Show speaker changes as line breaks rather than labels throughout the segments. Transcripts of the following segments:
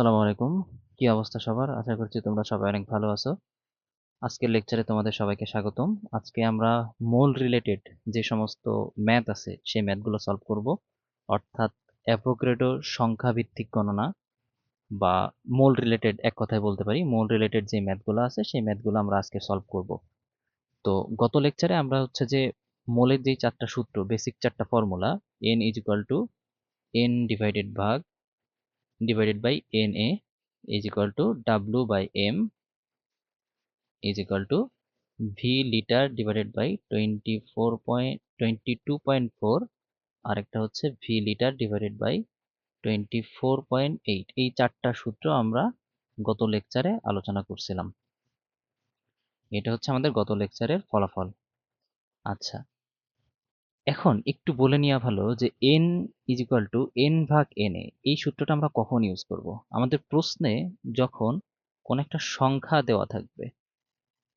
আসসালামু আলাইকুম। কি অবস্থা সবার? আশা করছি তোমরা সবাই অনেক ভালো আছো। আজকের লেকচারে তোমাদের সবাইকে স্বাগতম। আজকে আমরা মোল রিলেটেড যে সমস্ত ম্যাথ আছে সেই ম্যাথগুলো সলভ করব। অর্থাৎ অ্যাভোগাড্রো সংখ্যা ভিত্তিক গণনা বা মোল রিলেটেড এক কথায় বলতে পারি। মোল রিলেটেড যে ম্যাথগুলো আছে সেই ম্যাথগুলো আমরা আজকে সলভ করব। তো গত লেকচারে আমরা হচ্ছে যে মোলের যেই চারটা সূত্র, বেসিক চারটা formula n is equal to n divided by na is equal to w by m is equal to v litre divided by 22.4 আর একটা হচ্ছে v লিটার ডিভাইডেড বাই 24.8। এই চারটা সূত্র আমরা গত লেকচারে আলোচনা করছিলাম। এটা হচ্ছে আমাদের গত লেকচারের ফলাফল। আচ্ছা, এখন একটু বলে নেওয়া ভালো যে n is equal to n ভাগ na এই সূত্রটা আমরা কখন ইউজ করব? আমাদের প্রশ্নে যখন কোন একটা সংখ্যা দেওয়া থাকবে,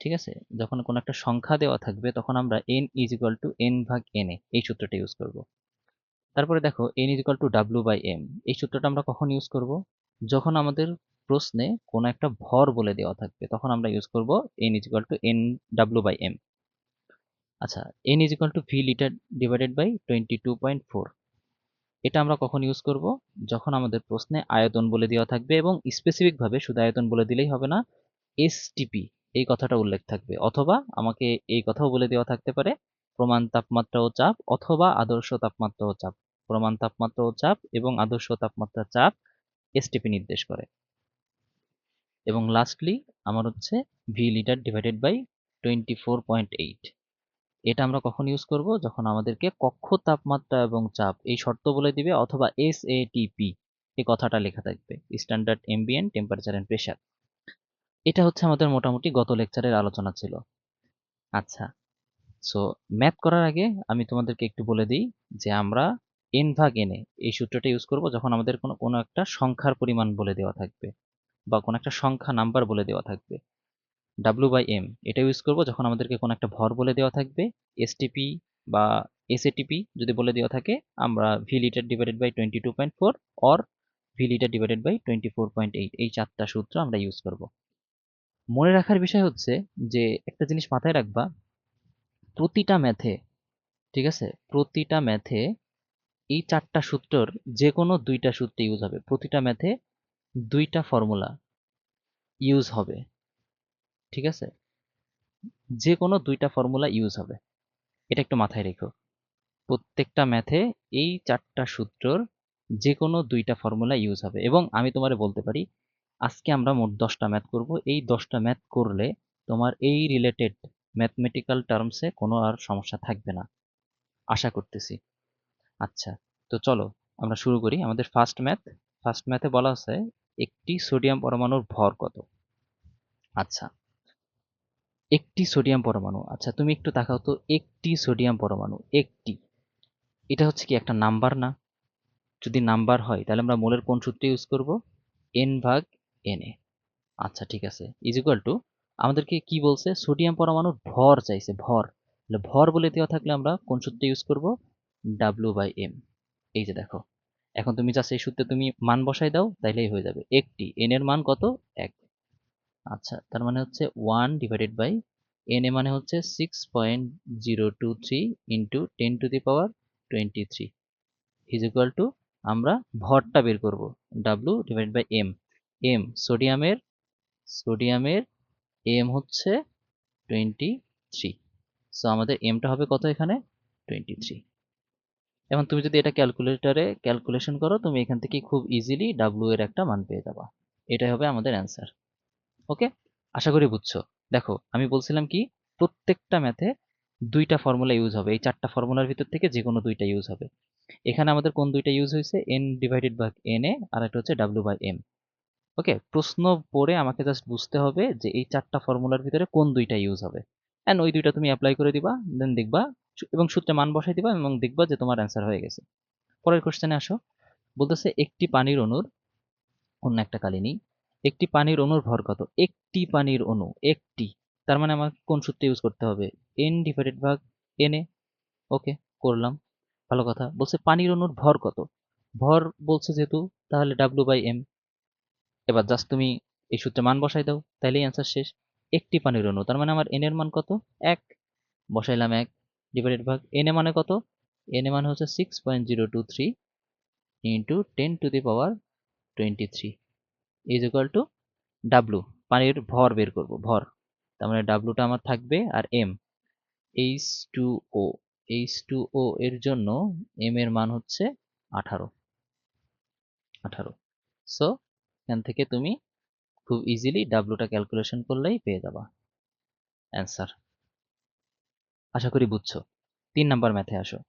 ঠিক আছে, যখন কোনো একটা সংখ্যা দেওয়া থাকবে তখন আমরা n is equal to n ভাগ na এই সূত্রটা ইউজ করব। তারপরে দেখো n is equal to w by m এই সূত্রটা আমরা কখন ইউজ করব? যখন আমাদের প্রশ্নে কোনো একটা ভর বলে দেওয়া থাকবে তখন আমরা ইউজ করব n is equal to n w by m। আচ্ছা, n is equal to v litre divided by 22.4 এটা আমরা কখন ইউজ করব? যখন আমাদের প্রশ্নে আয়তন বলে দেওয়া থাকবে এবং স্পেসিফিক ভাবে শুধু আয়তন বলে দিলেই হবে না, এসটিপি এই কথাটা উল্লেখ থাকবে, অথবা আমাকে এই কথাও বলে দেওয়া থাকতে পারে প্রমাণ তাপমাত্রা ও চাপ অথবা আদর্শ তাপমাত্রা ও চাপ। প্রমাণ তাপমাত্রা ও চাপ এবং আদর্শ তাপমাত্রা চাপ এসটিপি নির্দেশ করে। এবং লাস্টলি আমার হচ্ছে ভি লিটার ডিভাইডেড বাই 24.8। এটা আমরা কখন ইউজ করব? যখন আমাদেরকে কক্ষ তাপমাত্রা এবং চাপ এই শর্ত বলে দিবে অথবা এসএটিপি এই কথাটা লেখা থাকবে, standard ambient temperature and pressure. এটা হচ্ছে আমাদের মোটামুটি গত লেকচারের আলোচনা ছিল। আচ্ছা, সো ম্যাথ করার আগে আমি তোমাদেরকে একটু বলে দিই যে আমরা n ভাগ na এই সূত্রটা ইউজ করব যখন আমাদের কোনো কোনো একটা সংখ্যার পরিমাণ বলে দেওয়া থাকবে বা কোনো একটা সংখ্যা নাম্বার বলে দেওয়া থাকবে। w বাই m এটা ইউজ করব যখন আমাদেরকে কোনো একটা ভর বলে দেওয়া থাকবে। এসটিপি বা এসএটিপি যদি বলে দেওয়া থাকে আমরা v litre divided by 22.4 or v litre divided by 24.8 এই চারটা সূত্র আমরা ইউজ করব। মনে রাখার বিষয় হচ্ছে যে একটা জিনিস মাথায় রাখবা, প্রতিটা ম্যাথে, ঠিক আছে, প্রতিটা ম্যাথে এই চারটা সূত্রর যে কোনো দুইটা সূত্র ইউজ হবে। প্রতিটা ম্যাথে দুইটা ফর্মুলা ইউজ হবে, ঠিক আছে, যে কোনো দুইটা ফর্মুলা ইউজ হবে, এটা একটু মাথায় রেখো। প্রত্যেকটা ম্যাথে এই চারটা সূত্রর যে কোনো দুইটা ফর্মুলা ইউজ হবে। এবং আমি তোমারে বলতে পারি আজকে আমরা মোট 10টা ম্যাথ করব। এই 10টা ম্যাথ করলে তোমার এই রিলেটেড ম্যাথমেটিক্যাল টার্মসে কোনো আর সমস্যা থাকবে না, আশা করতেছি। আচ্ছা, তো চলো আমরা শুরু করি আমাদের ফার্স্ট ম্যাথ। ফার্স্ট ম্যাথে বলা আছে একটি সোডিয়াম পরমাণুর ভর কত। আচ্ছা, একটি সোডিয়াম পরমাণু, আচ্ছা তুমি একটু তাকাও তো, একটি সোডিয়াম পরমাণু, একটি, এটা হচ্ছে কি একটা নাম্বার না? যদি নাম্বার হয় তাহলে আমরা মোলের কোন সূত্র ইউজ করব? এন ভাগ এন এ। আচ্ছা ঠিক আছে, ইজ ইকুয়াল টু আমাদেরকে কি বলছে? সোডিয়াম পরমাণুর ভর চাইছে, ভর। তাহলে ভর বলে দেওয়া থাকলে আমরা কোন সূত্র ইউজ করব? ডাব্লিউ বাই এম। এই যে দেখো, এখন তুমি জাস্ট এই সূত্রে তুমি মান বসাই দাও তাইলেই হয়ে যাবে। একটি এন এর মান কত? 1। আচ্ছা, তার মানে হচ্ছে 1 ডিভাইডেড বাই এন এ মানে হচ্ছে 6.023 ইন্টু 10⁻23 ইজ ইকুয়াল টু আমরা ভরটা বের করব, W divided by M. M সোডিয়ামের এম হচ্ছে 23। সো আমাদের এমটা হবে কত এখানে? 23। এখন তুমি যদি এটা ক্যালকুলেটরে ক্যালকুলেশন করো তুমি এখান থেকে খুব ইজিলি ডাব্লিউ এর একটা মান পেয়ে যাবা। এটাই হবে আমাদের অ্যান্সার। ওকে, আশা করি বুঝছো। দেখো আমি বলছিলাম কি, প্রত্যেকটা ম্যাথে দুইটা ফর্মুলা ইউজ হবে, এই চারটা ফর্মুলার ভিতর থেকে যে কোনো দুইটা ইউজ হবে। এখানে আমাদের কোন দুইটা ইউজ হয়েছে? N divided by N A আর একটা হচ্ছে ডাব্লিউ বাই এম। ওকে, প্রশ্ন পড়ে আমাকে জাস্ট বুঝতে হবে যে এই চারটা ফর্মুলার ভিতরে কোন দুইটা ইউজ হবে, অ্যান্ড ওই দুইটা তুমি অ্যাপ্লাই করে দিবা, দেন দেখবা এবং সূত্রে মান বসাই দিবা এবং দেখবা যে তোমার অ্যান্সার হয়ে গেছে। পরের কোশ্চেনে আসো। বলতেছে একটি পানির অণুর, অন্য একটা কালিনী, একটি পানির অণুর ভর কত? একটি পানির অণু, একটি, তার মানে আমাকে কোন সূত্র ইউজ করতে হবে? এন ডিভাইডেড ভাগ এন এ। ওকে, করলাম, ভালো কথা। বলছে পানির অণুর ভর কত? ভর বলছে যেহেতু তাহলে ডাব্লিউ বাই এম। এবার জাস্ট তুমি এই সূত্রে মান বসাই দাও, তাইলেই অ্যান্সার শেষ। একটি পানির অণু, তার মানে আমার এন এর মান কত? 1। বসাইলাম 1 ডিভাইডেড ভাগ এন এর মানে কত? এন এর মানে হচ্ছে 6.023 into 10⁻23 is equal to W, পানির ভর বের করব, ভর। তার মানে ডাব্লুটা আমার থাকবে, আর এম, H2O, H2O এর জন্য এম এর মান হচ্ছে 18। সো এখান থেকে তুমি খুব ইজিলি ডাব্লুটা ক্যালকুলেশন করলেই পেয়ে যাবা অ্যান্সার। আশা করি বুঝছো। 3 নাম্বার ম্যাথে আসো।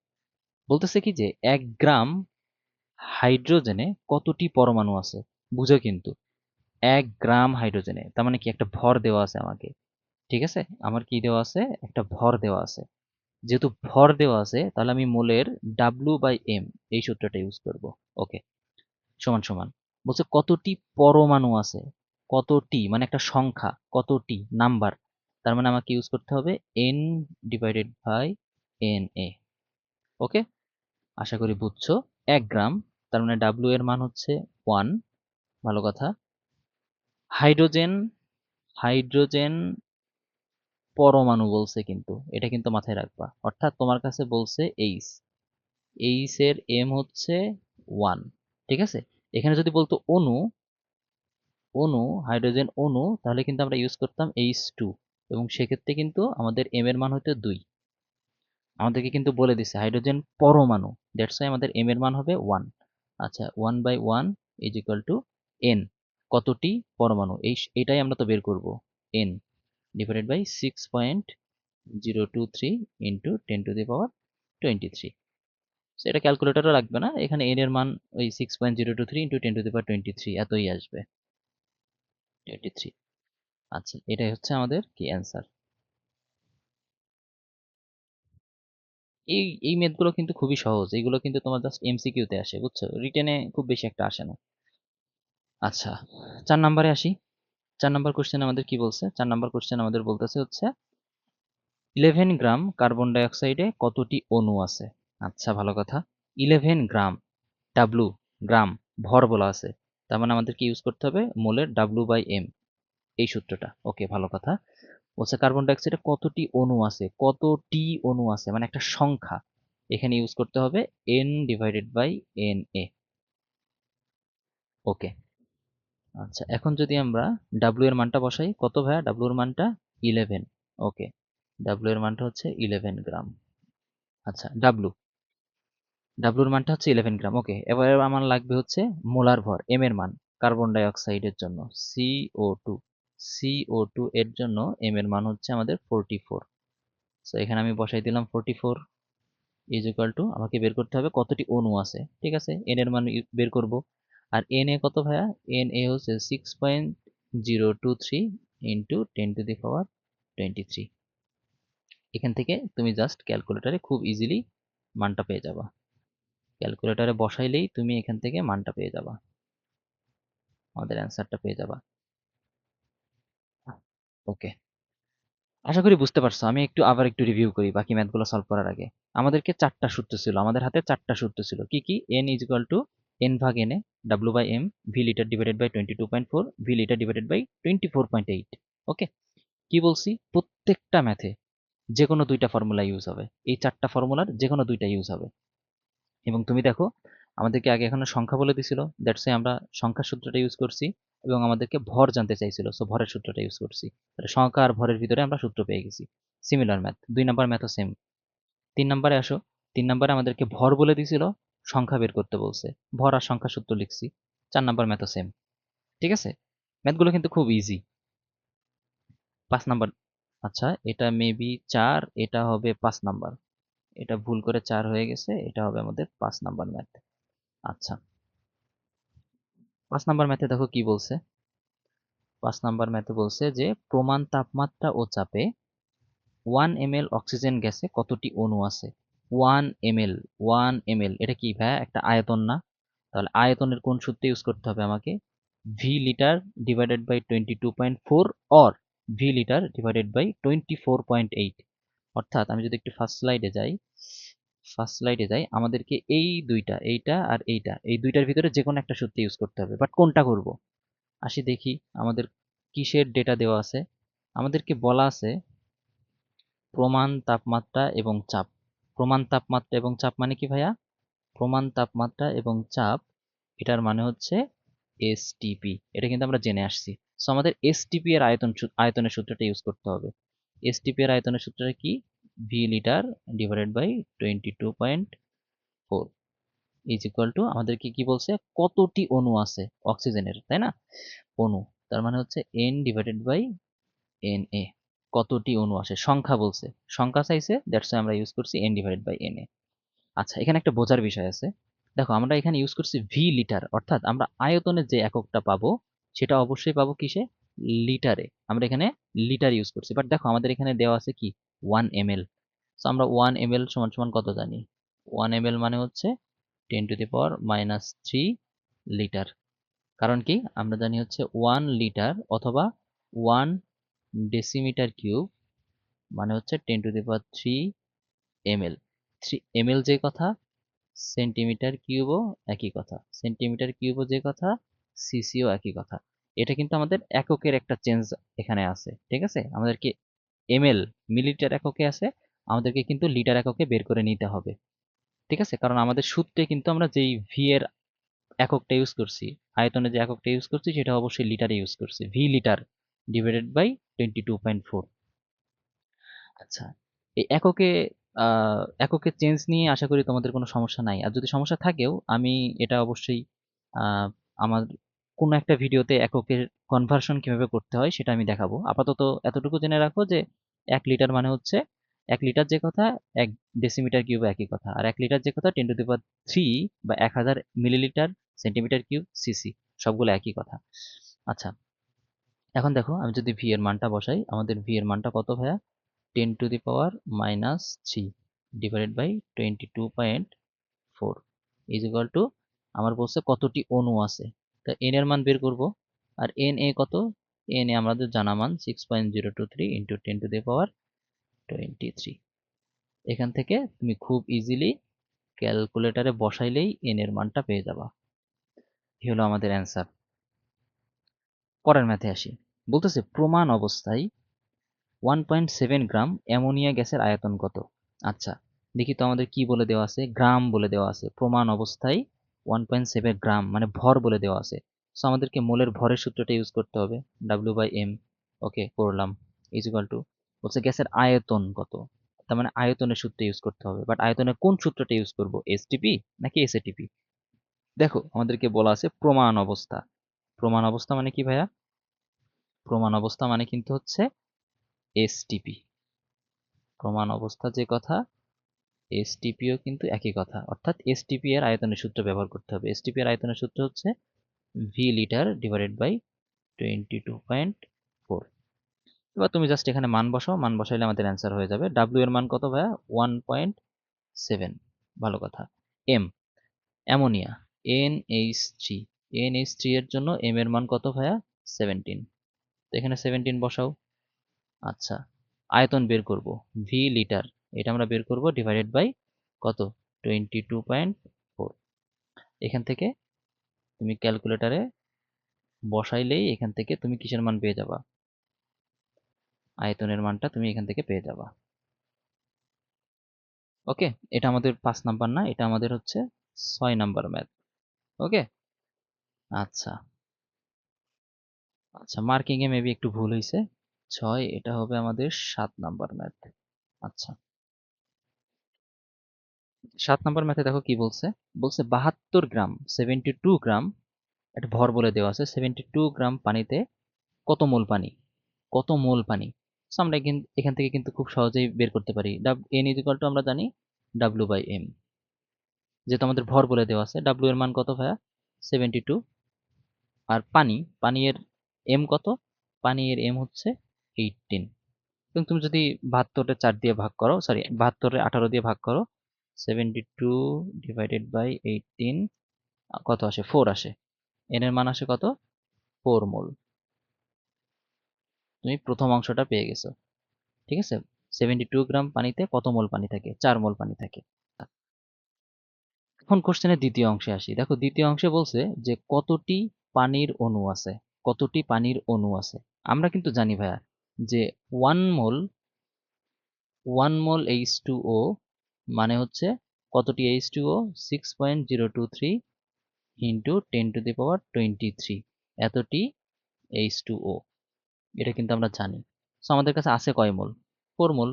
বলতেছে কি যে 1 গ্রাম হাইড্রোজেনে কতটি পরমাণু আছে। বুঝো কিন্তু, 1 গ্রাম হাইড্রোজেনে, তার মানে কি একটা ভর দেওয়া আছে আমাকে। ঠিক আছে, আমার কি দেওয়া আছে? একটা ভর দেওয়া আছে। যেহেতু ভর দেওয়া আছে, তাহলে আমি মোলের W/M এই সূত্রটা ইউজ করব। ওকে, সমান সমান বলছে কতটি পরমাণু আছে। কতটি মানে একটা সংখ্যা, কতটি নাম্বার, তার মানে আমাকে ইউজ করতে হবে N/Na। ওকে, আশা করি বুঝছো। 1 গ্রাম, তার মানে ডাব্লিউ এর মান হচ্ছে 1। ভালো কথা। হাইড্রোজেন, হাইড্রোজেন পরমাণু বলছে, কিন্তু এটা কিন্তু মাথায় রাখবা। অর্থাৎ তোমার কাছে বলছে এইচ, এইচ এর এম হচ্ছে 1। ঠিক আছে, এখানে যদি বলতো অণু, অণু, হাইড্রোজেন অণু, তাহলে কিন্তু আমরা ইউজ করতাম H2, এবং সেক্ষেত্রে কিন্তু আমাদের এম এর মান হতো 2। আমাদেরকে কিন্তু বলে দিছে হাইড্রোজেন পরমাণু, দ্যাটস ওয়াই আমাদের এম এর মান হবে 1। আচ্ছা, 1/1 ইজ ইকুয়াল টু এন, কতটি পরমাণু, এটাই আমরা তো বের করব। N divided by 6.023 into 10⁻23। এটা ক্যালকুলেটরও লাগবে না, এখানে এন এর মান ওই 6.023 ইন্টু 10⁻23 এতই আসবে, 23। আচ্ছা, এটাই হচ্ছে আমাদের কি অ্যান্সার। এই ম্যাথগুলো কিন্তু খুবই সহজ, এইগুলো কিন্তু তোমার জাস্ট এমসিকিউতে আসে, বুঝছো, রিটেনে খুব বেশি একটা আসে না। আচ্ছা, 4 নাম্বারে আসি। 4 নাম্বার কোশ্চেন আমাদের কি বলছে? 4 নাম্বার কোশ্চেন আমাদের বলতেছে হচ্ছে 11 গ্রাম কার্বন ডাইঅক্সাইডে কতটি অণু আছে। আচ্ছা, ভালো কথা। 11 গ্রাম, ডাব্লু, গ্রাম, ভর বলা আছে, তার মানে আমাদেরকে ইউজ করতে হবে মোলের W/M এই সূত্রটা। ওকে, ভালো কথা। বলছে কার্বন ডাইঅক্সাইডে কতটি অণু আছে, কতটি অণু আছে মানে একটা সংখ্যা, এখানে ইউজ করতে হবে N/Na। ওকে, আচ্ছা, এখন যদি আমরা ডাব্লিউ এর মানটা বসাই, কত ভাইয়া ডাব্লিউ এর মানটা? 11। ওকে, ডাব্লিউ এর মানটা হচ্ছে 11 গ্রাম। আচ্ছা, ডাব্লিউর মানটা হচ্ছে 11 গ্রাম। ওকে, এবার আমার লাগবে হচ্ছে মোলার ভর, এম এর মান, কার্বন ডাই অক্সাইডের জন্য CO2, CO2 এর জন্য এম এর মান হচ্ছে আমাদের 44। সো এখানে আমি বসাই দিলাম 44 ইজ ইকুয়াল টু, আমাকে বের করতে হবে কতটি অণু আছে। ঠিক আছে, এন এর মান বের করব। আর এন এ কত ভাইয়া? এন এ হচ্ছে 6.023 ইন্টু 10⁻23। এখান থেকে তুমি জাস্ট ক্যালকুলেটারে খুব ইজিলি মানটা পেয়ে যাবা। ক্যালকুলেটরে বসাইলেই তুমি এখান থেকে মানটা পেয়ে যাবা, আমাদের অ্যান্সারটা পেয়ে যাবা। ওকে, আশা করি বুঝতে পারছো। আমি আবার একটু রিভিউ করি বাকি ম্যাথগুলো সলভ করার আগে। আমাদেরকে 4টা সূত্র ছিল, আমাদের হাতে 4টা সূত্র ছিল। কি কি? N is equal to N ভাগ N A, W/M, V litre divided by 22.4, V litre divided by 24.8। Okay, কি বলছি? প্রত্যেকটা ম্যাথে যে কোনো 2টা ফর্মুলা ইউজ হবে, এই 4টা ফর্মুলার যে কোনো 2টা ইউজ হবে। এবং তুমি দেখো, আমাদেরকে আগে এখানে সংখ্যা বলে দিছিল, দ্যাটস আমরা সংখ্যার সূত্রটা ইউজ করছি, এবং আমাদেরকে ভর জানতে চাইছিল, সো ভরের সূত্রটা ইউজ করছি। তাহলে সংখ্যা আর ভরের ভিতরে আমরা সূত্র পেয়ে গেছি। Similar math. 2 নাম্বার ম্যাথও সেম। 3 নাম্বারে আসো। 3 নাম্বারে আমাদেরকে ভর বলে দিছিল, সংখ্যা বের করতে বলছে, ভর আর সংখ্যা সূত্র লিখছি। 4 নাম্বার ম্যাথও সেম। ঠিক আছে, ম্যাথগুলো কিন্তু খুব ইজি। 5 নাম্বার, আচ্ছা এটা মেবি 4, এটা হবে 5 নাম্বার। এটা ভুল করে 4 হয়ে গেছে, এটা হবে আমাদের 5 নাম্বার ম্যাথ। আচ্ছা, 5 নাম্বার ম্যাথে দেখো কি বলছে। 5 নাম্বার ম্যাথে বলছে যে প্রমাণ তাপমাত্রা ও চাপে 1 ml অক্সিজেন গ্যাসে কতটি অণু আছে। 1 ml, 1 ml, এটা কি ভাইয়া? একটা আয়তন না? তাহলে আয়তনের কোন সূত্র ইউজ করতে হবে আমাকে? V litre divided by 22.4 or v litre divided by 24.8। অর্থাৎ আমি যদি একটু ফার্স্ট স্লাইডে যাই, আমাদেরকে এই দুইটা, এইটা আর এইটা, এই দুইটার ভিতরে যে কোনো একটা সূত্র ইউজ করতে হবে, বাট কোনটা করব? আসি দেখি আমাদের কিসের ডেটা দেওয়া আছে। আমাদেরকে বলা আছে প্রমাণ তাপমাত্রা এবং চাপ। প্রমাণ তাপমাত্রা এবং চাপ মানে কি ভাইয়া? প্রমাণ তাপমাত্রা এবং চাপ, এটার মানে হচ্ছে এসটিপি। এটা কিন্তু আমরা জেনে আসছি। সো আমাদের এসটিপি এর আয়তনের সূত্রটা ইউজ করতে হবে। এসটিপি এর আয়তনের সূত্রটা কি? V litre divided by 22.4 is equal to আমাদেরকে কি বলছে, কতটি অণু আছে অক্সিজেনের, তাই না? অণু, তার মানে হচ্ছে n divided by N a. কতটি অণু আসে, সংখ্যা বলছে, সংখ্যা চাইছে, দ্যাটস আমরা ইউজ করছি n divided by N a. আচ্ছা, এখানে একটা বোঝার বিষয় আছে। দেখো, আমরা এখানে ইউজ করছি ভি লিটার, অর্থাৎ আমরা আয়তনের যে এককটা পাবো সেটা অবশ্যই পাবো কিসে? লিটারে। আমরা এখানে লিটার ইউজ করছি, বাট দেখো আমাদের এখানে দেওয়া আছে কি 1 ml। সো আমরা 1 ml সমান সমান কত জানি? 1 ml মানে হচ্ছে 10⁻³ লিটার। কারণ কি আমরা জানি হচ্ছে 1 লিটার অথবা 1 ডেসিমিটার কিউব মানে হচ্ছে 10⁻³ ml। 3 ml যে কথা, সেন্টিমিটার কিউবও একই কথা, সেন্টিমিটার কিউবও যে কথা, সিসিও একই কথা। এটা কিন্তু আমাদের এককের একটা চেঞ্জ এখানে আছে, ঠিক আছে? আমাদেরকে এমএল মিলিলিটার এককে আছে, আমাদেরকে কিন্তু লিটার এককে বের করে নিতে হবে, ঠিক আছে? কারণ আমাদের সূত্রে কিন্তু আমরা যেই ভি এর এককটা ইউজ করছি, আয়তনে যে এককটা ইউজ করছি সেটা অবশ্যই লিটারে ইউজ করছি, ভি লিটার ডিভাইডেড বাই 22.4। আচ্ছা, এই এককে চেঞ্জ নিয়ে আশা করি তোমাদের কোনো সমস্যা নাই। আর যদি সমস্যা থাকেও আমি এটা অবশ্যই আহ, আমার কোনো একটা ভিডিওতে এককের কনভার্সন কিভাবে করতে হয় সেটা আমি দেখাবো। আপাতত এতটুকু জেনে রাখো যে 1 লিটার মানে হচ্ছে, 1 লিটার যে কথা 1 ডেসিমিটার কিউব একই কথা, আর 1 লিটার যে কথা 10⁻³ বা 1000 মিলিলিটার সেন্টিমিটার কিউব সিসি, সবগুলো একই কথা। আচ্ছা, এখন দেখো আমি যদি ভি এর মানটা বসাই, আমাদের ভি এর মানটা কত ভাইয়া? 10⁻³ divided by 22.4 is equal to, আমার বলছে কতটি অণু আছে, তা এন এর মান বের করব। আর এন এ কত? এন এ আমাদের জানা মান 6.023 ইন্টু 10⁻23। এখান থেকে তুমি খুব ইজিলি ক্যালকুলেটারে বসাইলেই এন এর মানটা পেয়ে যাবা। এই হলো আমাদের অ্যান্সার। পরের ম্যাথে আসি। বলতেছে প্রমাণ অবস্থায় 1.7 গ্রাম অ্যামোনিয়া গ্যাসের আয়তন কত? আচ্ছা, দেখি তো আমাদের কি বলে দেওয়া আছে, গ্রাম বলে দেওয়া আছে। প্রমাণ অবস্থায় 1.7 গ্রাম মানে ভর বলে দেওয়া আছে। সো আমাদেরকে মোলের ভরের সূত্রটা ইউজ করতে হবে, W/m। ওকে, করলাম। ইজ ইকুয়াল টু, বলছে গ্যাসের আয়তন কত, তার মানে আয়তনের সূত্র ইউজ করতে হবে। বাট আয়তনের কোন সূত্রটা ইউজ করব, এসটিপি নাকি এসএটিপি? দেখো আমাদেরকে বলা আছে প্রমাণ অবস্থা। প্রমাণ অবস্থা মানে কি ভাইয়া? প্রমাণ অবস্থা মানে কিন্তু হচ্ছে এসটিপি। প্রমাণ অবস্থা যে কথা, এসটিপিও কিন্তু একই কথা, অর্থাৎ এসটিপি এর আয়তনের সূত্র ব্যবহার করতে হবে। এসটিপি এর আয়তনের সূত্র হচ্ছে ভি লিটার ডিভাইডেড বাই 22.4। এবার তুমি জাস্ট এখানে মান বসাও, মান বসাইলে আমাদের অ্যান্সার হয়ে যাবে। ডাব্লিউ এর মান কত ভাইয়া? 1.7। ভালো কথা। M, ammonia, NH3। NH3 এর জন্য এম এর মান কত ভাইয়া? 17। তো এখানে 17 বসাও। আচ্ছা, আয়তন বের করব, ভি লিটার, এটা আমরা বের করব ডিভাইডেড বাই কত? 22.4। এখান থেকে তুমি ক্যালকুলেটারে বসাইলেই এখান থেকে তুমি কিসের মান পেয়ে যাবা? আয়তনের মানটা তুমি এখান থেকে পেয়ে যাবা। ওকে, এটা আমাদের 5 নাম্বার না, এটা আমাদের হচ্ছে 6 নাম্বার ম্যাথ। ওকে, আচ্ছা আচ্ছা, মার্কিং এ মেবি একটু ভুল হয়েছে। 6, এটা হবে আমাদের 7 নাম্বার ম্যাথ। আচ্ছা, 7 নাম্বার ম্যাথে দেখো কি বলছে। বলছে 72 গ্রাম, 72 গ্রাম, একটা ভর বলে দেওয়া আছে, 72 গ্রাম পানিতে কত মোল পানি, কত মোল পানি। সো আমরা এখান থেকে কিন্তু খুব সহজেই বের করতে পারি। এন ইজ ইকুয়াল টু আমরা জানি W/m, যেহেতু আমাদের ভর বলে দেওয়া আছে। ডাব্লিউ এর মান কত ভাইয়া? 72। আর পানি, পানি এর এম কত? পানি এর এম হচ্ছে 18। এবং তুমি যদি 72 4 দিয়ে ভাগ করো, সরি 72 18 দিয়ে ভাগ করো, 72 ডিভাইডেড বাই 18 কত আসে? 4 আসে। এন এর মান আসে কত? 4 মোল। তুমি প্রথম অংশটা পেয়ে গেছো, ঠিক আছে? 72 গ্রাম পানিতে কত মোল পানি থাকে? 4 মোল পানি থাকে। এখন কোশ্চেনের দ্বিতীয় অংশে আসি। দেখো দ্বিতীয় অংশে বলছে যে কতটি পানির অণু আছে। কতটি পানির অণু আছে। আমরা কিন্তু জানি ভাইয়া যে 1 মোল H2O মানে হচ্ছে কতটি H2O, 6.023 ইন্টু 10⁻23 এতটি H2O। এটা কিন্তু আমরা জানি। সো আমাদের কাছে আছে কয় মোল? 4 মোল।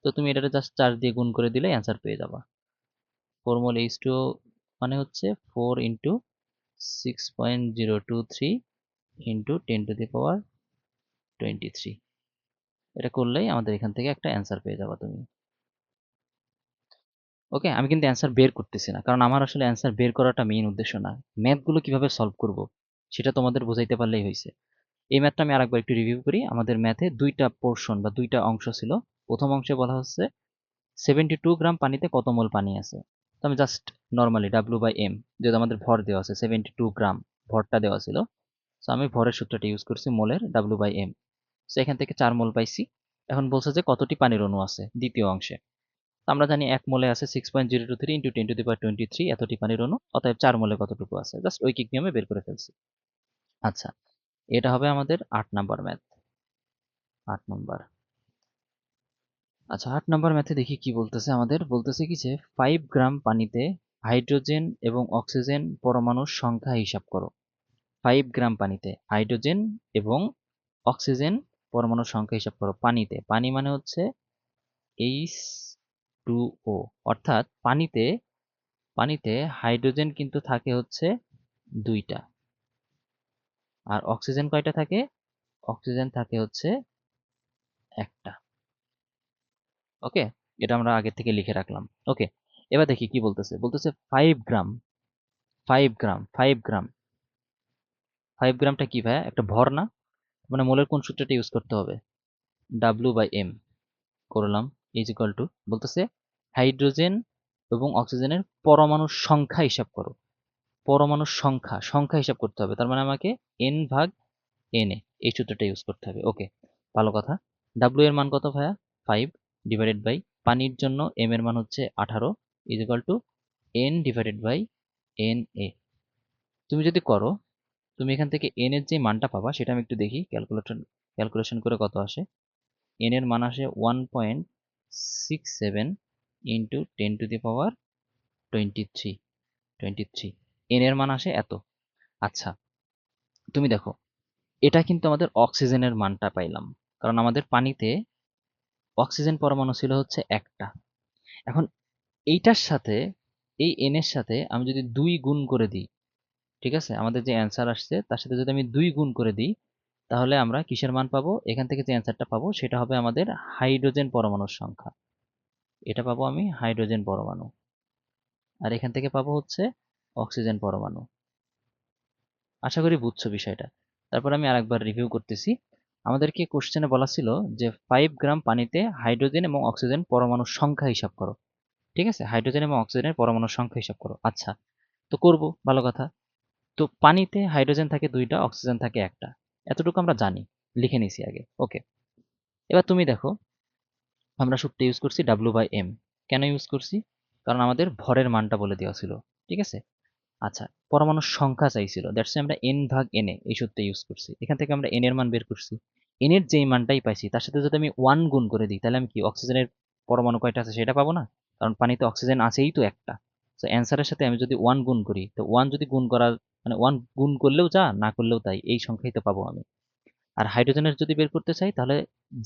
তো তুমি এটাকে জাস্ট 4 দিয়ে গুণ করে দিলে অ্যান্সার পেয়ে যাবা। 4 মোল H2O মানে হচ্ছে 4 ইন্টু 6.023 ইন্টু 10⁻23। এটা করলেই আমাদের এখান থেকে একটা অ্যান্সার পেয়ে যাবা তুমি। ওকে, আমি কিন্তু অ্যান্সার বের করতেছি না, কারণ আমার আসলে অ্যান্সার বের করাটা মেইন উদ্দেশ্য না। ম্যাথগুলো কিভাবে সলভ করব সেটা তোমাদের বোঝাইতে পারলেই হয়েছে। এই ম্যাথটা আমি আরেকবার একটু রিভিউ করি। আমাদের ম্যাথে দুইটা পোর্শন বা দুইটা অংশ ছিল। প্রথম অংশে বলা হচ্ছে 72 গ্রাম পানিতে কত মোল পানি আছে। তো আমি জাস্ট নর্মালি W/M, যেহেতু আমাদের ভর দেওয়া আছে 72 গ্রাম, ভরটা দেওয়া ছিল, সো আমি ভরের সূত্রটা ইউজ করছি মোলের W/M। সো এখান থেকে 4 মোল পাইছি। এখন বলছে যে কতটি পানির অণু আছে দ্বিতীয় অংশে। তো আমরা জানি 1 মোলে আছে 6.023 ইন্টু 10⁻23 এতটি পানির অণু, অতএব 4 মোলে কতটুকু আছে জাস্ট ঐকিক নিয়মে বের করে ফেলছি। আচ্ছা, এটা হবে আমাদের 8 নাম্বার ম্যাথ। 8 নাম্বার। আচ্ছা, 8 নাম্বার ম্যাথে দেখি কি বলতেছে। আমাদের বলতেছে কি যে 5 গ্রাম পানিতে হাইড্রোজেন এবং অক্সিজেন পরমাণুর সংখ্যা হিসাব করো। 5 গ্রাম পানিতে হাইড্রোজেন এবং অক্সিজেন পরমাণুর সংখ্যা হিসাব করো। পানিতে, পানি মানে হচ্ছে H2O, অর্থাৎ পানিতে পানিতে হাইড্রোজেন কিন্তু থাকে হচ্ছে 2টা, আর অক্সিজেন কয়টা থাকে? অক্সিজেন থাকে হচ্ছে 1টা। ওকে, এটা আমরা আগে থেকে লিখে রাখলাম। ওকে, এবার দেখি কি বলতেছে। বলতেছে 5 গ্রাম, 5 গ্রাম, 5 গ্রাম। 5 গ্রামটা কি ভাইয়া? একটা ভর না? মানে মোলের কোন সূত্রটা ইউজ করতে হবে? W/M করলাম, ইজ ইকুয়াল টু, বলতেছে হাইড্রোজেন এবং অক্সিজেনের পরমাণুর সংখ্যা হিসাব করো। পরমাণুর সংখ্যা, সংখ্যা হিসাব করতে হবে, তার মানে আমাকে N/Na এই সূত্রটা ইউজ করতে হবে। ওকে, ভালো কথা। W এর মান কত ভাইয়া? 5 ডিভাইডেড বাই পানির জন্য M এর মান হচ্ছে 18 is equal to N divided by Na। তুমি যদি করো, তুমি এখান থেকে N এর যে মানটা পাবা সেটা আমি একটু দেখি ক্যালকুলেশন করে কত আসে। N এর মান আসে 1.67 ইন্টু 10⁻23। N এর মান আসে এত। আচ্ছা, তুমি দেখো, এটা কিন্তু আমাদের অক্সিজেনের মানটা পাইলাম, কারণ আমাদের পানিতে অক্সিজেন পরমাণু ছিল হচ্ছে 1টা। এখন এইটার সাথে, এই এন এর সাথে আমি যদি 2 গুণ করে দিই, ঠিক আছে, আমাদের যে অ্যান্সার আসছে তার সাথে যদি আমি 2 গুণ করে দিই, তাহলে আমরা কিসের মান পাবো? এখান থেকে যে অ্যান্সারটা পাবো সেটা হবে আমাদের হাইড্রোজেন পরমাণুর সংখ্যা। এটা পাবো আমি হাইড্রোজেন পরমাণু, আর এখান থেকে পাবো হচ্ছে অক্সিজেন পরমাণু। আশা করি বুঝছো বিষয়টা। তারপর আমি আরেকবার রিভিউ করতেছি। আমাদেরকে কোশ্চেনে বলা ছিল যে 5 গ্রাম পানিতে হাইড্রোজেন এবং অক্সিজেন পরমাণুর সংখ্যা হিসাব করো। ঠিক আছে, হাইড্রোজেন এবং অক্সিজেনের পরমাণুর সংখ্যা হিসাব করো। আচ্ছা, তো করব, ভালো কথা। তো পানিতে হাইড্রোজেন থাকে 2টা, অক্সিজেন থাকে 1টা, এতটুকু আমরা জানি, লিখে নিছি আগে। ওকে, এবার তুমি দেখো, আমরা সূত্র ইউজ করছি W/M। কেন ইউজ করছি? কারণ আমাদের ভরের মানটা বলে দেওয়া ছিল। ঠিক আছে। আচ্ছা, পরমাণুর সংখ্যা চাইছিল, দ্যাটস আমরা N/Na এই সূত্রে ইউজ করছি। এখান থেকে আমরা N এর মান বের করছি। N এর যেই মানটাই পাইছি তার সাথে যদি আমি 1 গুণ করে দিই, তাহলে আমি কি অক্সিজেনের পরমাণু কয়টা আছে সেটা পাবো না? কারণ পানিতে অক্সিজেন আছেই তো 1টা। তো অ্যান্সারের সাথে আমি যদি 1 গুণ করি, তো 1 যদি গুণ করার মানে 1 গুণ করলেও যা, না করলেও তাই, এই সংখ্যাই তো পাবো আমি। আর হাইড্রোজেনের যদি বের করতে চাই, তাহলে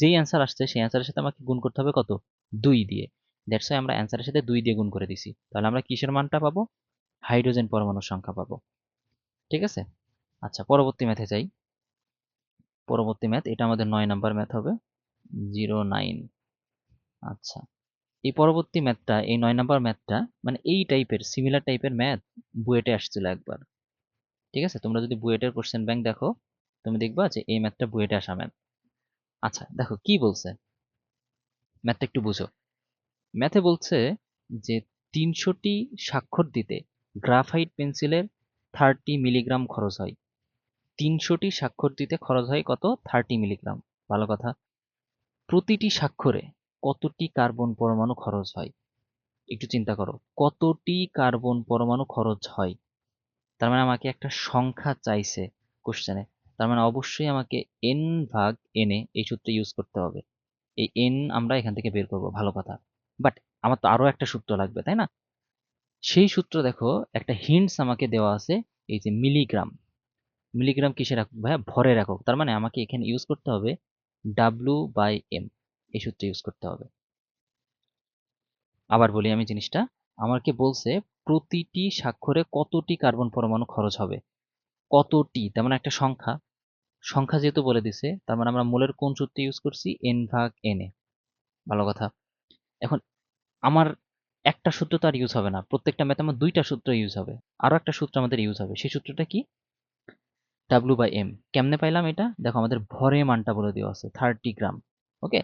যেই অ্যান্সার আসছে সেই অ্যান্সারের সাথে আমাকে গুণ করতে হবে কত? 2 দিয়ে। দ্যাটস ওয়াই আমরা অ্যান্সারের সাথে 2 দিয়ে গুণ করে দিছি। তাহলে আমরা কিসের মানটা পাবো? হাইড্রোজেন পরমাণুর সংখ্যা পাবো। ঠিক আছে। আচ্ছা, পরবর্তী ম্যাথে যাই। পরবর্তী ম্যাথ, এটা আমাদের 9 নাম্বার ম্যাথ হবে, 09। আচ্ছা, এই পরবর্তী ম্যাথটা, এই 9 নাম্বার ম্যাথটা মানে এই টাইপের সিমিলার টাইপের ম্যাথ বুয়েটে আসছিল একবার। ঠিক আছে, তোমরা যদি বুয়েটের কোশ্চেন ব্যাংক দেখো, তুমি দেখবা যে এই ম্যাথটা বুয়েটে আসা ম্যাথ। আচ্ছা, দেখো কি বলছে, ম্যাথটা একটু বুঝো। ম্যাথে বলছে যে 300টি স্বাক্ষর দিতে গ্রাফাইট পেন্সিলের 30 মিলিগ্রাম খরচ হয়। 300টি স্বাক্ষর দিতে খরচ হয় কত? 30 মিলিগ্রাম। ভালো কথা। প্রতিটি স্বাক্ষরে কতটি কার্বন পরমাণু খরচ হয়? একটু চিন্তা করো, কতটি কার্বন পরমাণু খরচ হয়। তার মানে আমাকে একটা সংখ্যা চাইছে কোশ্চেনে। তার মানে অবশ্যই আমাকে n ভাগ na এই সূত্র ইউজ করতে হবে। এই n আমরা এখান থেকে বের করব, ভালো কথা। বাট আমার তো আরো একটা সূত্র লাগবে, তাই না? সেই সূত্র দেখো, একটা হিন্টস আমাকে দেওয়া আছে, এই যে মিলিগ্রাম। মিলিগ্রাম কিসের একক ভাইয়া? ভরের একক। তার মানে আমাকে এখানে ইউজ করতে হবে W/m, এই সূত্র ইউজ করতে হবে। আবার বলি আমি জিনিসটা, আমাকে বলছে প্রতিটি স্বাক্ষরে কতটি কার্বন পরমাণু খরচ হবে। কতটি তার মানে একটা সংখ্যা, সংখ্যা যেহেতু বলে দিছে, তার মানে আমরা মোলের কোন সূত্র ইউজ করছি? n/na। ভালো কথা। এখন আমার একটা সূত্র তো আর ইউজ হবে না, প্রত্যেকটা ম্যাথে আমার দুইটা সূত্র ইউজ হবে। আরো একটা সূত্র আমাদের ইউজ হবে, সেই সূত্রটা কি? W/m। কেমনে পাইলাম এটা? দেখো আমাদের ভরে মানটা বলে দেওয়া আছে 30 গ্রাম। ওকে,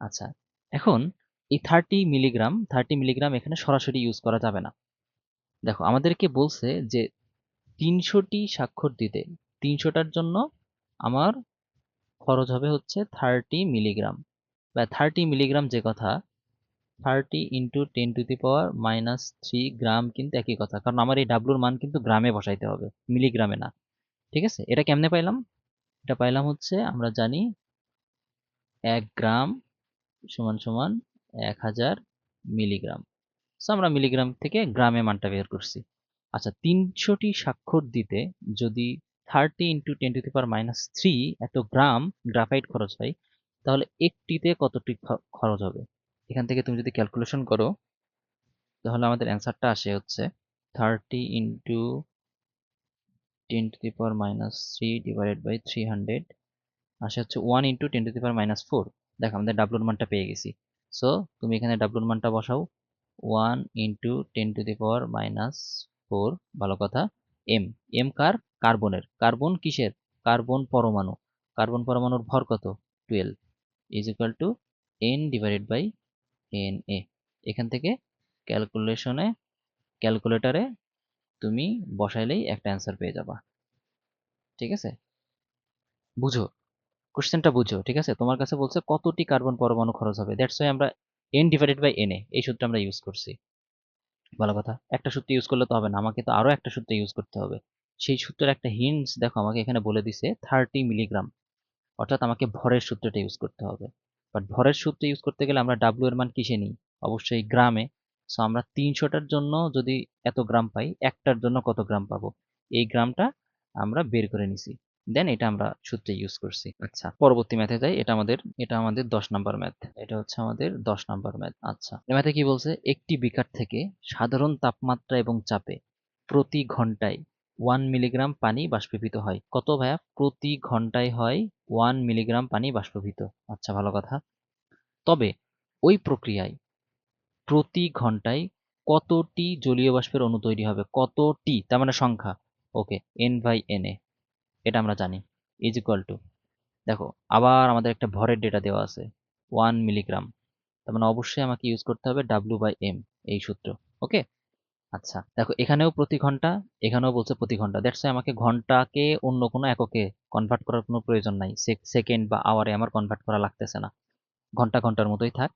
আচ্ছা। এখন এই 30 মিলিগ্রাম এখানে সরাসরি ইউজ করা যাবে না। দেখো আমাদেরকে বলছে যে 300টি স্বাক্ষর দিতে, 300টার জন্য আমার খরচ হবে হচ্ছে 30 মিলিগ্রাম। বা 30 মিলিগ্রাম যে কথা, 30 ইন্টু 10⁻³ গ্রাম কিন্তু একই কথা, কারণ আমার এই ডাব্লুর মান কিন্তু গ্রামে বসাইতে হবে, মিলিগ্রামে না। ঠিক আছে, এটা কেমনে পাইলাম? এটা পাইলাম হচ্ছে, আমরা জানি 1 গ্রাম সমান সমান 1000 মিলিগ্রাম। সো আমরা মিলিগ্রাম থেকে গ্রামে মানটা বের করছি। আচ্ছা, 300টি স্বাক্ষর দিতে যদি 30 ইন্টু 10⁻³ এত গ্রাম গ্রাফাইট খরচ হয়, তাহলে একটিতে কতটি খরচ হবে? এখান থেকে তুমি যদি ক্যালকুলেশন করো, তাহলে আমাদের অ্যান্সারটা আসে হচ্ছে 30 ইন্টু 10⁻³ ডিভাইডেড বাই 300 আসে হচ্ছে 1 ইন্টু 10⁻⁴। দেখো আমাদের ডাব্লুর মানটা পেয়ে গেছি। সো তুমি এখানে ডাব্লুর মানটা বসাও, 1 ইন্টু 10⁻⁴। ভালো কথা। M, M car? কার্বনের। কার্বন কিসের? কার্বন পরমাণু। কার্বন পরমাণুর ভর কত? 12 is equal to n divided by na। এখান থেকে ক্যালকুলেটরে তুমি বসাইলেই একটা অ্যান্সার পেয়ে যাবা। ঠিক আছে, বুঝো, কোশ্চেনটা বুঝো। ঠিক আছে, তোমার কাছে বলছে কতটি কার্বন পরমাণু খরচ হবে, দ্যাটস ওয়াই আমরা n ডিভাইডেড বাই na এই সূত্র আমরা ইউজ করছি। ভালো কথা। একটা সূত্র ইউজ করলে তো হবে না, আমাকে তো আরো একটা সূত্র ইউজ করতে হবে। সেই সূত্রের একটা হিন্টস দেখো আমাকে এখানে বলে দিছে 30 মিলিগ্রাম, অর্থাৎ আমাকে ভরের সূত্রটা ইউজ করতে হবে। বাট ভরের সূত্র ইউজ করতে গেলে আমরা ডাব্লিউ এর মান কিসে নিই? অবশ্যই গ্রামে। সো আমরা 300টার জন্য যদি এত গ্রাম পাই, একটার জন্য কত গ্রাম পাবো, এই গ্রামটা আমরা বের করে নিছি। দেন এটা আমরা সূত্রে ইউজ করছি। আচ্ছা, পরবর্তী ম্যাথে যাই। এটা আমাদের 10 নাম্বার ম্যাথ। এটা হচ্ছে আমাদের 10 নাম্বার ম্যাথ। আচ্ছা, এই ম্যাথে কি বলছে? একটি বিকার থেকে সাধারণ তাপমাত্রা এবং চাপে প্রতি ঘন্টায় 1 মিলিগ্রাম পানি বাষ্পীভূত হয়। কত ভাইয়া? প্রতি ঘন্টায় হয় 1 মিলিগ্রাম পানি বাষ্পীভূত। আচ্ছা, ভালো কথা। তবে ওই প্রক্রিয়ায় প্রতি ঘন্টায় কতটি জলীয় বাষ্পের অণু তৈরি হবে? কতটি তার মানে সংখ্যা। ওকে, n/na এটা আমরা জানি, ইজ ইকুয়াল টু, দেখো আবার আমাদের একটা ভরের ডেটা দেওয়া আছে 1 মিলিগ্রাম। তার মানে অবশ্যই আমাকে ইউজ করতে হবে W/m এই সূত্র। ওকে, আচ্ছা দেখো এখানেও প্রতি ঘন্টা, এখানেও বলছে প্রতি ঘন্টা, দ্যাটস ওয়াই আমাকে ঘন্টাকে অন্য কোনো এককে কনভার্ট করার কোনো প্রয়োজন নাই। সেকেন্ড বা আওয়ারে আমার কনভার্ট করা লাগতেছে না, ঘন্টা ঘন্টার মতোই থাক।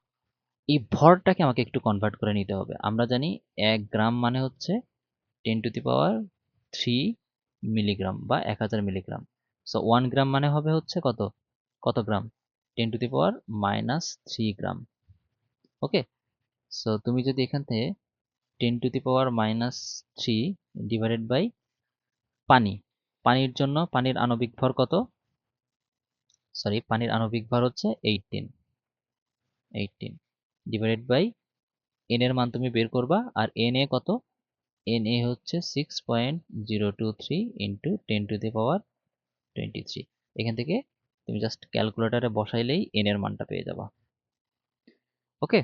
এই ভরটাকে আমাকে একটু কনভার্ট করে নিতে হবে। আমরা জানি 1 গ্রাম মানে হচ্ছে 10⁻³ মিলিগ্রাম বা 1000 মিলিগ্রাম। সো 1 গ্রাম মানে হবে হচ্ছে কত? কত গ্রাম? 10⁻³ গ্রাম। ওকে, সো তুমি যদি এখান থেকে 10⁻³ ডিভাইডেড বাই পানি, পানির জন্য পানির আণবিক ভর কত? পানির আণবিক ভর হচ্ছে 18 ডিভাইডেড বাই n এর মান তুমি বের করবা। আর na কত? na হচ্ছে 6.023 ইন্টু 10⁻23। এখান থেকে তুমি জাস্ট ক্যালকুলেটরে বসাইলেই n এর মানটা পেয়ে যাবা। ওকে,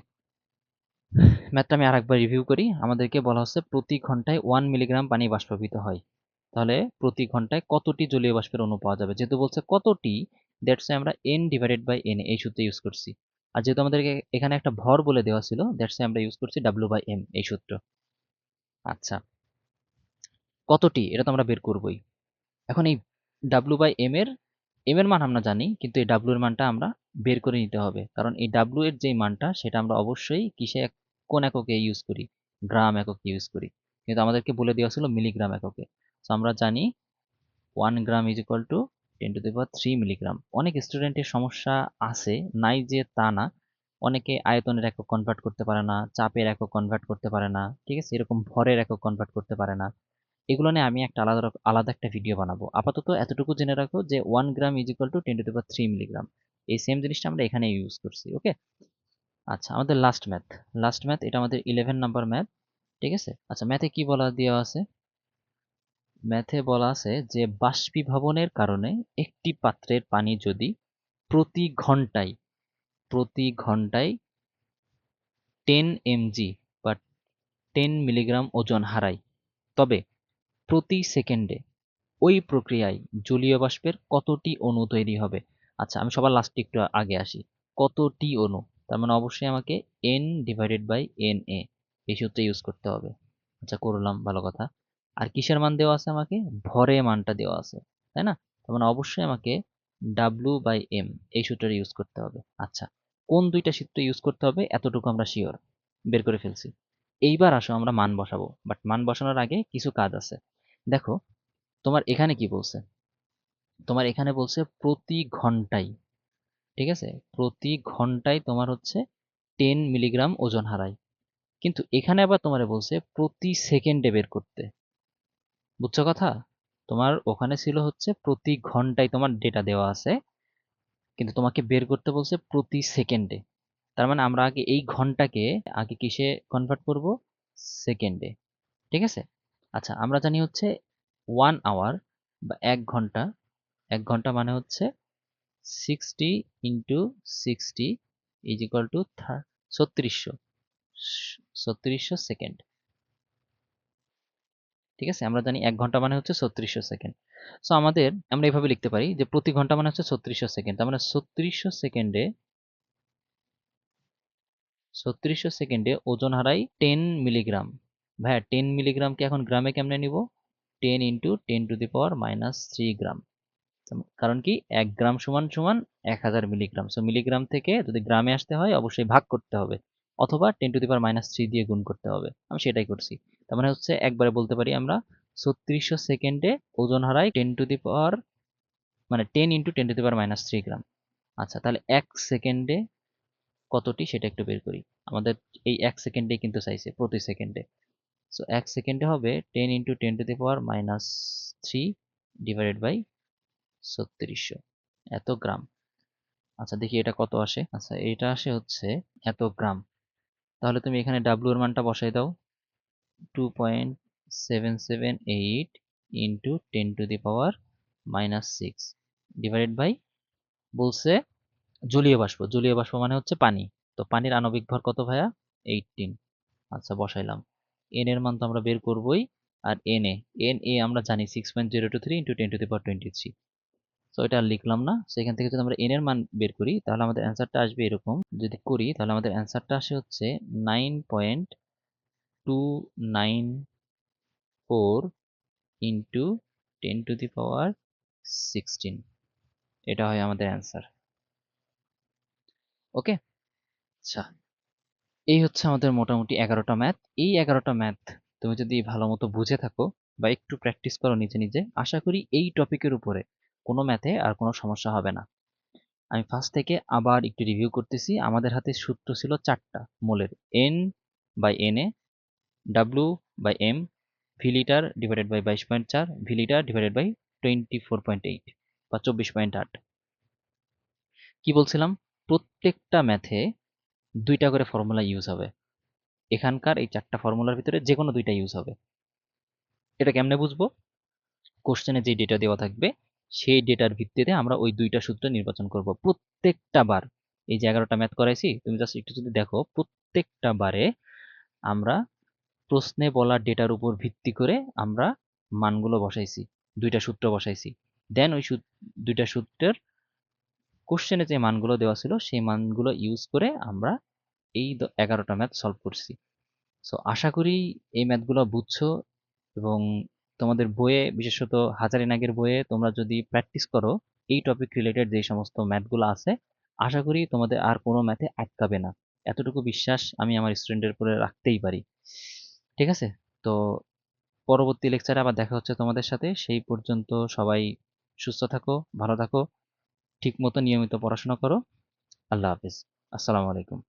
ম্যাথটা আমি আরেকবার রিভিউ করি। আমাদেরকে বলা হচ্ছে প্রতি ঘন্টায় 1 মিলিগ্রাম পানি বাষ্পীভূত হয়, তাহলে প্রতি ঘন্টায় কতটি জলীয় বাষ্পের অণু পাওয়া যাবে? যেহেতু বলছে কতটি, দ্যাটস আমরা n ডিভাইডেড বাই na এই সূত্র ইউজ করছি। আর যেহেতু আমাদেরকে এখানে একটা ভর বলে দেওয়া ছিল, দ্যাটস আমরা ইউজ করছি W/m এই সূত্র। আচ্ছা, কতটি এটা তো আমরা বের করবই। এখন এই W/m এর মান আমরা জানি, কিন্তু এই W এর মানটা আমরা বের করে নিতে হবে, কারণ এই W এর যে মানটা সেটা আমরা অবশ্যই কিসে, কোন এককে ইউজ করি? গ্রাম এককে ইউজ করি, কিন্তু আমাদেরকে বলে দেওয়া ছিল মিলিগ্রাম এককে। তো আমরা জানি 1 গ্রাম ইজ ইকুয়াল টু 10⁻³ মিলিগ্রাম। অনেক স্টুডেন্টের সমস্যা আছে, নাই যে তা না। অনেকে আয়তনের একক কনভার্ট করতে পারে না, চাপের একক কনভার্ট করতে পারে না, ঠিক আছে, এরকম ভরের একক কনভার্ট করতে পারে না। এগুলো নিয়ে আমি একটা আলাদা একটা ভিডিও বানাবো। আপাতত এতটুকু জেনে রাখো যে 1 গ্রাম ইজ ইকুয়াল টু 10⁻³ মিলিগ্রাম। এই সেম জিনিসটা আমরা এখানে ইউজ করছি। ওকে, আচ্ছা, আমাদের লাস্ট ম্যাথ এটা আমাদের 11 নাম্বার ম্যাথ। ঠিক আছে, আচ্ছা, ম্যাথে কি বলা দেওয়া আছে? ম্যাথে বলা আছে যে বাষ্পীভবনের কারণে একটি পাত্রের পানি যদি প্রতি ঘন্টায় প্রতি ঘন্টায় 10 mg বা 10 মিলিগ্রাম ওজন হারায়, তবে প্রতি সেকেন্ডে ওই প্রক্রিয়ায় জলীয় বাষ্পের কতটি অণু তৈরি হবে? আচ্ছা, আমি সবার লাস্টে একটু আগে আসি। কতটি অণু, তার মানে অবশ্যই আমাকে n/na এই সূত্র ইউজ করতে হবে। আচ্ছা, করলাম, ভালো কথা। আর কিসের মান দেওয়া আছে? আমাকে ভরে মানটা দেওয়া আছে, তাই না? তার মানে অবশ্যই আমাকে w/m এই সূত্রটা ইউজ করতে হবে। আচ্ছা, কোন দুইটা সূত্র ইউজ করতে হবে এতটুকু আমরা শিওর, বের করে ফেলছি। এইবার আসো আমরা মান বসাবো, বাট মান বসানোর আগে কিছু কাজ আছে। দেখো, তোমার এখানে কি বলছে? তোমার এখানে বলছে প্রতি ঘন্টায়, ঠিক আছে, প্রতি ঘন্টায় তোমার হচ্ছে 10 মিলিগ্রাম ওজন হারায়। কিন্তু এখানে আবার তোমারে বলছে প্রতি সেকেন্ডে বের করতে। বুঝছো কথা? তোমার ওখানে ছিল হচ্ছে প্রতি ঘন্টায় তোমার ডেটা দেওয়া আছে, কিন্তু তোমাকে বের করতে বলছে প্রতি সেকেন্ডে। তার মানে আমরা আগে এই ঘন্টাকে আগে কিসে কনভার্ট করব? সেকেন্ডে। ঠিক আছে, আচ্ছা, আমরা জানি হচ্ছে 1 আওয়ার বা 1 ঘন্টা, 1 ঘন্টা মানে হচ্ছে 60 into 60 is equal two 3600 second. ঠিক আছে, আমরা জানি 1 ঘন্টা মানে হচ্ছে 3600 সেকেন্ড। সো আমরা এইভাবে লিখতে পারি যে প্রতি ঘন্টা মানে হচ্ছে 3600 সেকেন্ড। তার মানে 3600 সেকেন্ডে ওজন হারাই 10 মিলিগ্রাম। ভাইয়া, 10 মিলিগ্রামকে এখন গ্রামে কেমনে নিব? 10 ইন্টু 10⁻³ গ্রাম। কারণ কি, 1 গ্রাম সমান সমান 1000 মিলিগ্রাম। সো মিলিগ্রাম থেকে যদি গ্রামে আসতে হয় অবশ্যই ভাগ করতে হবে, অথবা 10⁻³ দিয়ে গুণ করতে হবে। আমি সেটাই করছি। তার মানে হচ্ছে একবারে বলতে পারি আমরা 3600 সেকেন্ডে ওজন হারায় 10 ইন্টু 10⁻³ গ্রাম। আচ্ছা, তাহলে 1 সেকেন্ডে কতটি সেটা একটু বের করি। আমাদের এই 1 সেকেন্ডে কিন্তু চাইছে প্রতি সেকেন্ডে। সো 1 সেকেন্ডে হবে 10 ইন্টু 10⁻³ ডিভাইডেড বাই 3600, এত গ্রাম। আচ্ছা, দেখি এটা কত আসে। আচ্ছা, এটা আসে হচ্ছে এত গ্রাম। তাহলে তুমি এখানে ডাব্লিউ এর মানটা বসাই দাও, 2.778 ইন্টু 10⁻⁻6 ডিভাইডেড বাই, বলছে জলীয় বাষ্প মানে হচ্ছে পানি। তো পানির আণবিক ভর কত ভাইয়া? 18। আচ্ছা, বসাইলাম। এন এর মান তো আমরা বের করবই। আর এন এ আমরা জানি 6.023 ইন্টু 10⁻23। সো এটা আর লিখলাম না। সো এখান থেকে যদি আমরা এন এর মান বের করি তাহলে আমাদের অ্যান্সারটা আসবে এরকম। যদি করি তাহলে আমাদের অ্যান্সারটা আসে হচ্ছে 9.294 ইন্টু 10⁻16। এটা হয় আমাদের অ্যান্সার। ওকে, আচ্ছা, এই হচ্ছে আমাদের মোটামুটি 11টা ম্যাথ। এই 11টা ম্যাথ তুমি যদি ভালো মতো বুঝে থাকো বা একটু প্র্যাকটিস করো নিজে নিজে, আশা করি এই টপিকের উপরে কোনো ম্যাথে আর কোনো সমস্যা হবে না। আমি ফার্স্ট থেকে আবার একটু রিভিউ করতেছি। আমাদের হাতে সূত্র ছিল 4টা মোলের: n/na, w/m, V litre divided by 22.4, V litre divided by 24.8 বা 24.8। কি বলছিলাম? প্রত্যেকটা ম্যাথে 2টা করে ফর্মুলা ইউজ হবে। এখানকার এই 4টা ফর্মুলার ভিতরে যে কোনো 2টা ইউজ হবে। এটা কেমনে বুঝবো? কোশ্চেনে যে ডেটা দেওয়া থাকবে সেই ডেটার ভিত্তিতে আমরা ওই 2টা সূত্র নির্বাচন করব প্রত্যেকটা বার। এই যে 11টা ম্যাথ করাইছি, তুমি জাস্ট একটু যদি দেখো, প্রত্যেকটা বারে আমরা প্রশ্নে বলা ডেটার উপর ভিত্তি করে আমরা মানগুলো বসাইছি, 2টা সূত্র বসাইছি। দেন ওই 2টা সূত্রের কোশ্চেনে যে মানগুলো দেওয়া ছিল সেই মানগুলো ইউজ করে আমরা এই 11টা ম্যাথ সলভ করছি। সো আশা করি এই ম্যাথগুলো বুঝছো, এবং তোমাদের বইয়ে, বিশেষত হাজারিনাগের বইয়ে তোমরা যদি প্র্যাকটিস করো এই টপিক রিলেটেড যে সমস্ত ম্যাথগুলো আছে, আশা করি তোমাদের আর কোনো ম্যাথে আটকাবে না। এতটুকু বিশ্বাস আমি আমার স্টুডেন্টের উপরে রাখতেই পারি। ঠিক আছে, তো পরবর্তী লেকচারে আবার দেখা হচ্ছে তোমাদের সাথে। সেই পর্যন্ত সবাই সুস্থ থাকো, ভালো থাকো, ঠিক মতো নিয়মিত পড়াশোনা করো। আল্লাহ হাফিজ। আসসালামু আলাইকুম।